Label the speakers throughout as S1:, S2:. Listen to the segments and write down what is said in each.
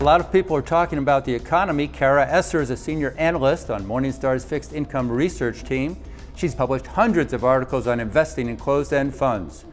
S1: A lot of people are talking about the economy. Cara Esser is a senior analyst on Morningstar's fixed income research team. She's published hundreds of articles on investing in closed-end funds.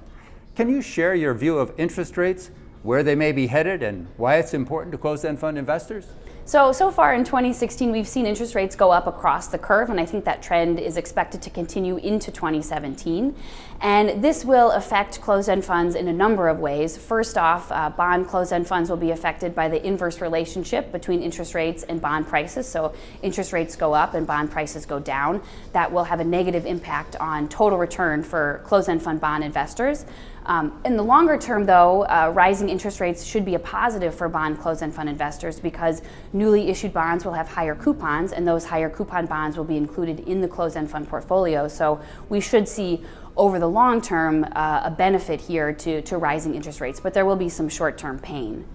S1: Can you share your view of interest rates, where they may be headed, and why it's important to closed-end fund investors?
S2: So far in 2016, we've seen interest rates go up across the curve, and I think that trend is expected to continue into 2017. And this will affect closed-end funds in a number of ways. First off, bond closed-end funds will be affected by the inverse relationship between interest rates and bond prices. So interest rates go up and bond prices go down. That will have a negative impact on total return for closed-end fund bond investors. In the longer term, though, rising interest rates should be a positive for bond closed-end fund investors because newly issued bonds will have higher coupons, and those higher coupon bonds will be included in the closed-end fund portfolio. So we should see over the long term a benefit here to rising interest rates, but there will be some short-term pain.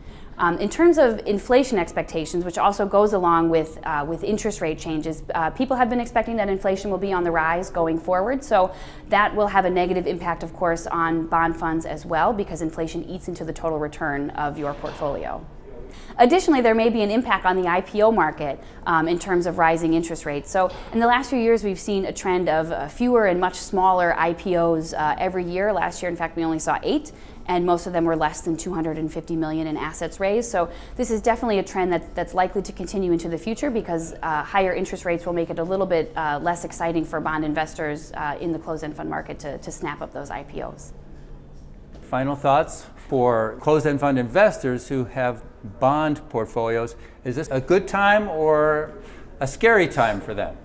S2: In terms of inflation expectations, which also goes along with interest rate changes, people have been expecting that inflation will be on the rise going forward. So that will have a negative impact, of course, on bond funds as well, because inflation eats into the total return of your portfolio. Additionally, there may be an impact on the IPO market in terms of rising interest rates. So in the last few years, we've seen a trend of fewer and much smaller IPOs every year. Last year, in fact, we only saw 8. And most of them were less than $250 million in assets raised. So this is definitely a trend that's likely to continue into the future because higher interest rates will make it a little bit less exciting for bond investors in the closed-end fund market to snap up those IPOs.
S1: Final thoughts for closed-end fund investors who have bond portfolios. Is this a good time or a scary time for them?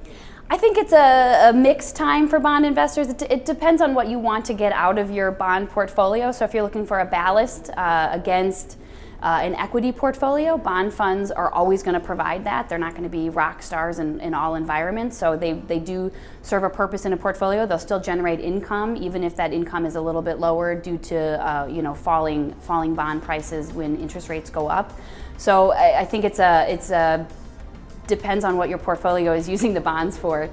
S2: I think it's a mixed time for bond investors. It depends on what you want to get out of your bond portfolio. So if you're looking for a ballast against an equity portfolio, bond funds are always going to provide that. They're not going to be rock stars in all environments. So they do serve a purpose in a portfolio. They'll still generate income, even if that income is a little bit lower due to falling bond prices when interest rates go up. So I think it's a depends on what your portfolio is using the bonds for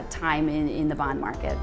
S2: time in the bond market.